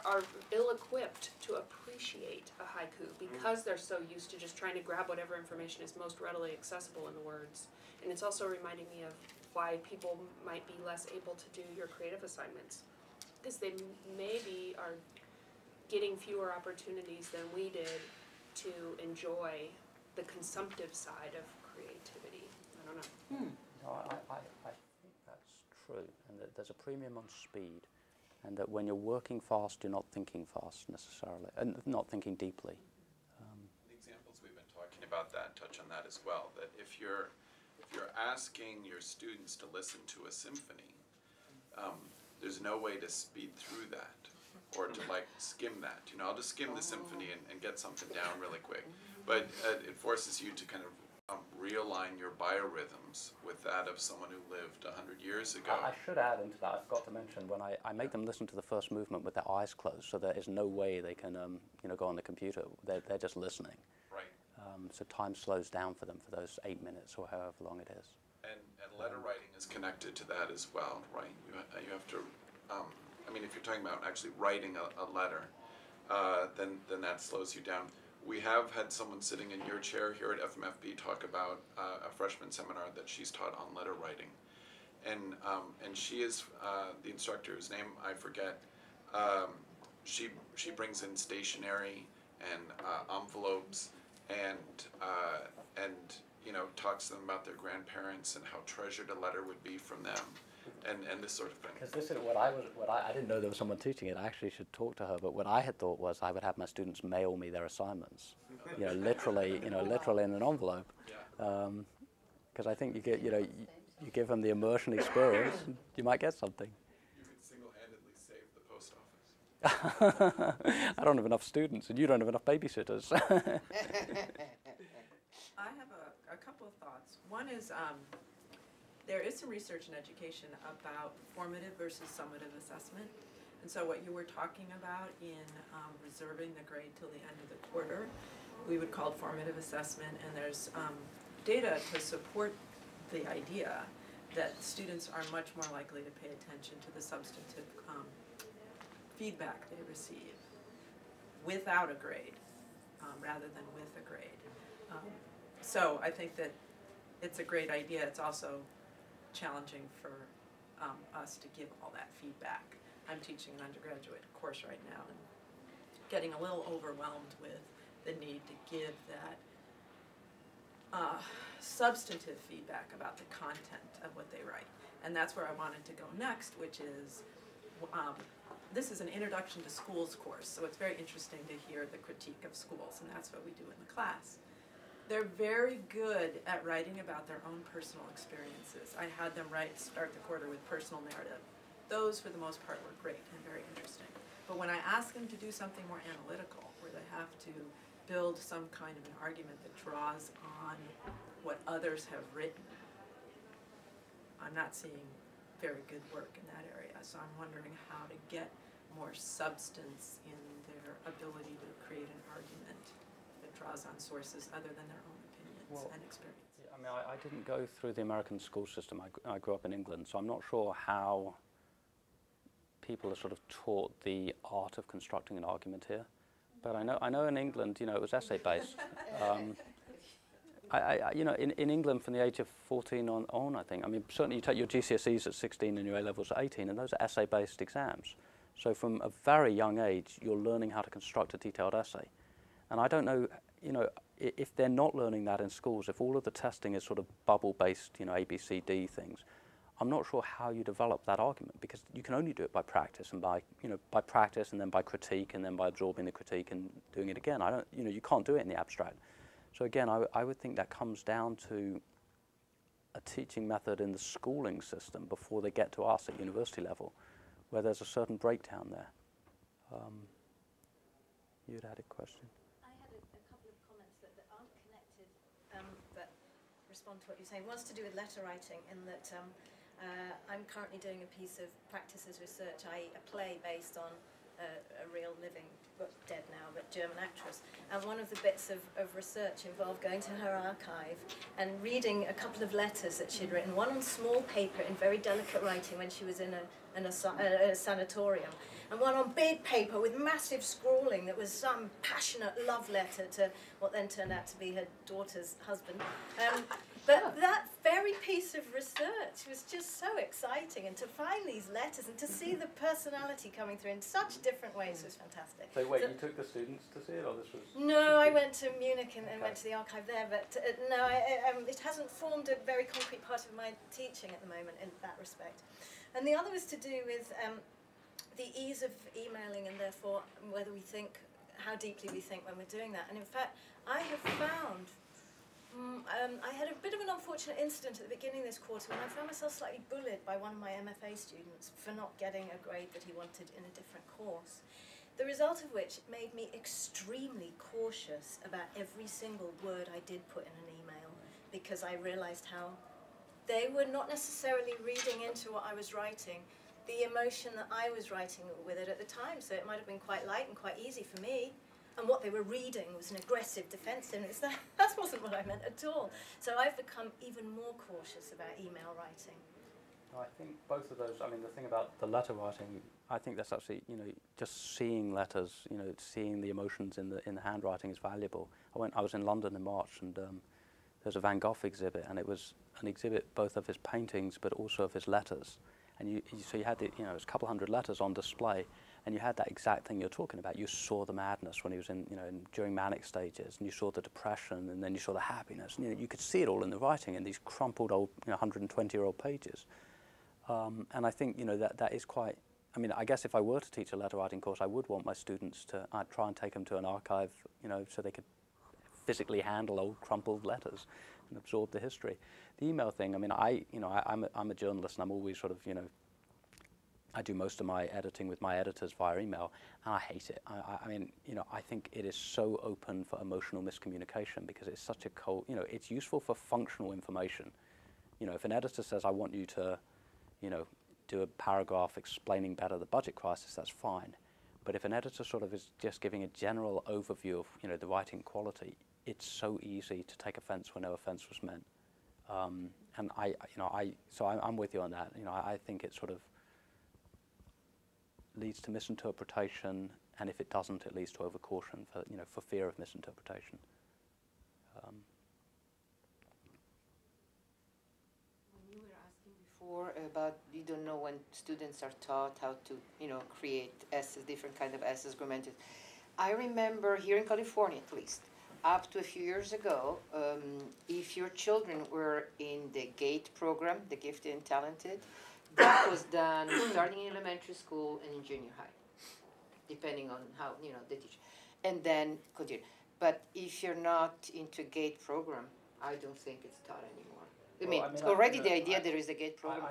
are ill-equipped to appreciate a haiku because they're so used to just trying to grab whatever information is most readily accessible in the words. And it's also reminding me of why people might be less able to do your creative assignments, because they maybe are getting fewer opportunities than we did to enjoy the consumptive side of creativity. I don't know. No, I think that's true, and that there's a premium on speed, and that when you're working fast, you're not thinking fast necessarily, and not thinking deeply. The examples we've been talking about that touch on that as well, that if you're asking your students to listen to a symphony, there's no way to speed through that or to like skim that. I'll just skim the symphony and get something down really quick. But it forces you to kind of realign your biorhythms with that of someone who lived 100 years ago. I should add into that, I forgot to mention, when I make them listen to the first movement with their eyes closed, so there is no way they can go on the computer. They're just listening. Right. So time slows down for them for those 8 minutes or however long it is. And letter writing is connected to that as well, right? You have to, if you're talking about actually writing a letter, then that slows you down. We have had someone sitting in your chair here at FMFB talk about a freshman seminar that she's taught on letter writing. And she is, the instructor, whose name I forget, she brings in stationery and envelopes and talks to them about their grandparents and how treasured a letter would be from them. and this sort of thing. Because this is I didn't know there was someone teaching it. I actually should talk to her. But what I had thought was I would have my students mail me their assignments, literally in an envelope. Because I think you get, you give them the immersion experience, you might get something. You could single-handedly save the post office. I don't have enough students, and you don't have enough babysitters. I have a couple of thoughts. One is there is some research in education about formative versus summative assessment. And so what you were talking about in reserving the grade till the end of the quarter, we would call it formative assessment, and there's data to support the idea that students are much more likely to pay attention to the substantive feedback they receive without a grade rather than with a grade. So I think that it's a great idea. It's also challenging for us to give all that feedback. I'm teaching an undergraduate course right now and getting a little overwhelmed with the need to give that substantive feedback about the content of what they write. And that's where I wanted to go next, which is, this is an introduction to schools course, so it's very interesting to hear the critique of schools, and that's what we do in the class. They're very good at writing about their own personal experiences. I had them start the quarter with personal narrative. Those, for the most part, were great and very interesting. But when I ask them to do something more analytical, where they have to build some kind of an argument that draws on what others have written, I'm not seeing very good work in that area. So I'm wondering how to get more substance in their ability to create an argument that draws on sources other than their own opinions and experience. I mean, I didn't go through the American school system. I grew up in England, so I'm not sure how people are sort of taught the art of constructing an argument here. But I know in England, it was essay-based. In England from the age of 14 on, I think. I mean, certainly you take your GCSEs at 16 and your A-levels at 18, and those are essay-based exams. So from a very young age, you're learning how to construct a detailed essay. And I don't know, if they're not learning that in schools, if all of the testing is sort of bubble-based, A, B, C, D things, I'm not sure how you develop that argument, because you can only do it by practice and by practice and then by critique and then by absorbing the critique and doing it again. You can't do it in the abstract. So again, I would think that comes down to a teaching method in the schooling system before they get to us at university level, where there's a certain breakdown there. You'd had a question? I had a couple of comments that aren't connected, but respond to what you're saying. One's to do with letter writing, in that I'm currently doing a piece of practice as research, i.e. a play based on a real living, but dead now, but German actress. And one of the bits of research involved going to her archive and reading a couple of letters that she'd written, one on small paper in very delicate writing when she was in a sanatorium, and one on big paper with massive scrawling that was some passionate love letter to what then turned out to be her daughter's husband. But that very piece of research was just so exciting, and to find these letters and to see the personality coming through in such different ways was fantastic. So wait, you took the students to see it, or this was? No, I went to Munich and went to the archive there, but no, it hasn't formed a very concrete part of my teaching at the moment in that respect. And the other was to do with the ease of emailing, and therefore whether we think, how deeply we think when we're doing that. And in fact, I have found, I had a bit of an unfortunate incident at the beginning of this quarter when I found myself slightly bullied by one of my MFA students for not getting a grade that he wanted in a different course. The result of which made me extremely cautious about every single word I did put in an email, because I realized how they were not necessarily reading into what I was writing, the emotion that I was writing with it at the time. So it might have been quite light and quite easy for me, and what they were reading was an aggressive defensiveness. That wasn't what I meant at all. So I've become even more cautious about email writing. I think both of those, I mean, the thing about the letter writing, I think that's actually, just seeing letters, seeing the emotions in the handwriting is valuable. I was in London in March, and there's a Van Gogh exhibit, and it was an exhibit both of his paintings but also of his letters. And so you had it was a couple hundred letters on display, and you had that exact thing you're talking about. You saw the madness when he was during manic stages, and you saw the depression, and then you saw the happiness. And, you could see it all in the writing in these crumpled old 120-year-old pages. And I think, you know, that is quite, I mean, I guess if I were to teach a letter writing course, I would want my students to, I'd try and take them to an archive, you know, so they could physically handle old crumpled letters and absorb the history. The email thing, I mean, I'm a journalist, and I'm always sort of, you know, I do most of my editing with my editors via email, and I hate it. I mean, you know, I think it is so open for emotional miscommunication because it's such a cold, you know, it's useful for functional information. You know, if an editor says, I want you to, you know, do a paragraph explaining better the budget crisis, that's fine. But if an editor sort of is just giving a general overview of, you know, the writing quality, it's so easy to take offense where no offense was meant. And I'm with you on that. You know, I think it sort of leads to misinterpretation, and if it doesn't, it leads to overcaution for, you know, for fear of misinterpretation. When you were asking before about you don't know when students are taught how to, you know, create essays, different kind of essays, grammaticals. I remember here in California, at least, up to a few years ago, if your children were in the GATE program, the Gifted and Talented, that was done starting in elementary school and in junior high, depending on how, you know, they teach. And then continue. But if you're not into GATE program, I don't think it's taught anymore. Already the idea there is a GATE program.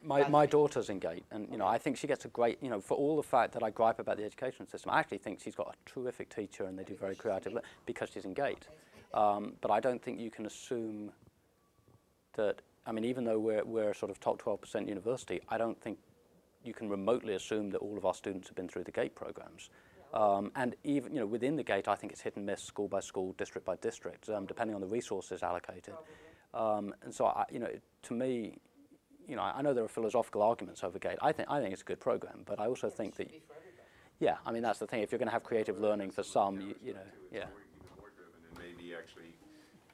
My daughter's in GATE, and, you know, I think she gets a great, you know, for all the fact that I gripe about the education system, I actually think she's got a terrific teacher and they do very creative because she's in GATE. But I don't think you can assume that, I mean, even though we're sort of top 12% university, I don't think you can remotely assume that all of our students have been through the GATE programs. And even, you know, within the GATE, I think it's hit and miss, school by school, district by district, depending on the resources allocated. And so, you know, to me, you know, I know there are philosophical arguments over GATE. I think it's a good program, but I also think that, yeah, I mean, that's the thing. If you're going to have creative learning for some, you know, yeah. Even more driven, and maybe actually,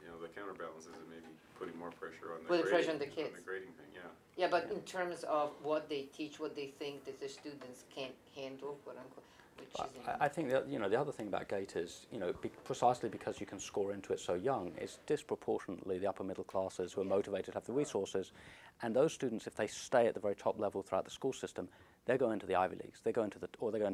you know, the counterbalance is maybe putting more pressure on the Well, the grading, pressure on the kids. on the grading thing, yeah. Yeah, but in terms of what they teach, what they think that the students can't handle, quote unquote, which is. I think that, you know, the other thing about GATE is, you know, precisely because you can score into it so young, it's disproportionately the upper middle classes who are motivated to have the resources, and those students, if they stay at the very top level throughout the school system, they're going to the Ivy Leagues, they're going to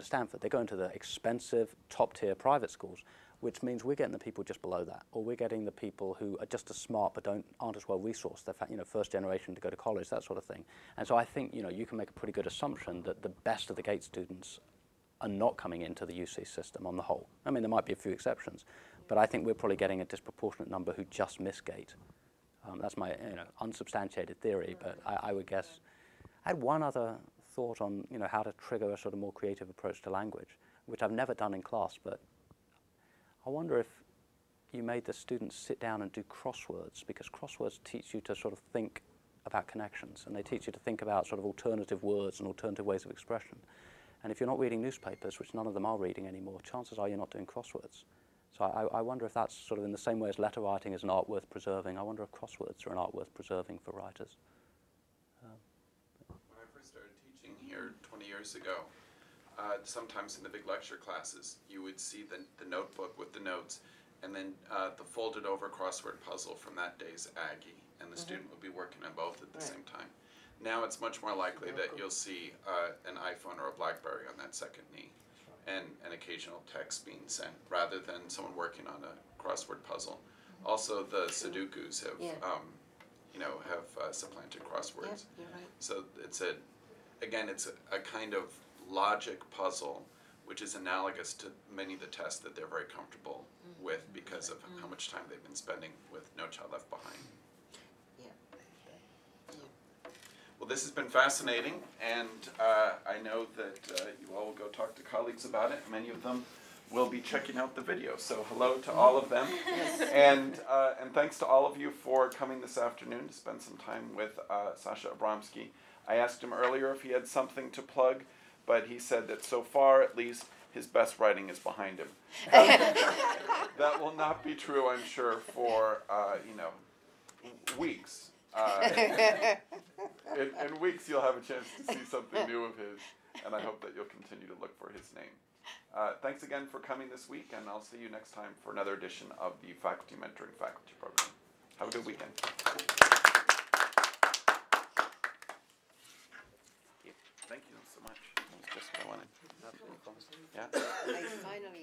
Stanford, they're going to the expensive top tier private schools, which means we're getting the people just below that, or we're getting the people who are just as smart but aren't as well resourced. They're, you know, first generation to go to college, that sort of thing. And so I think, you know, you can make a pretty good assumption that the best of the GATE students are not coming into the UC system on the whole. I mean, there might be a few exceptions, but I think we're probably getting a disproportionate number who just miss GATE. That's my, you know, unsubstantiated theory, but I would guess. I had one other thought on, you know, how to trigger a sort of more creative approach to language, which I've never done in class, but I wonder if you made the students sit down and do crosswords, because crosswords teach you to sort of think about connections, and they teach you to think about sort of alternative words and alternative ways of expression. And if you're not reading newspapers, which none of them are reading anymore, chances are you're not doing crosswords. So I wonder if that's sort of in the same way as letter writing is an art worth preserving, I wonder if crosswords are an art worth preserving for writers. When I first started teaching here 20 years ago, sometimes in the big lecture classes, you would see the notebook with the notes, and then the folded over crossword puzzle from that day's Aggie, and the student would be working on both at the same time. Now it's much more likely that you'll see an iPhone or a BlackBerry on that second knee, and an occasional text being sent, rather than someone working on a crossword puzzle. Also, the Sudokus have, you know, have supplanted crosswords. Yeah, you're right. So it's a kind of logic puzzle, which is analogous to many of the tests that they're very comfortable with because of how much time they've been spending with No Child Left Behind. Well, this has been fascinating, and I know that you all will go talk to colleagues about it. Many of them will be checking out the video, so hello to all of them. And thanks to all of you for coming this afternoon to spend some time with Sasha Abramsky. I asked him earlier if he had something to plug, but he said that so far, at least, his best writing is behind him. That will not be true, I'm sure, for you know, weeks. In weeks you'll have a chance to see something new of his, and I hope that you'll continue to look for his name. Thanks again for coming this week, and I'll see you next time for another edition of the Faculty Mentoring Faculty Program. Have a good weekend. so much. That was just what I wanted. Yeah. I finally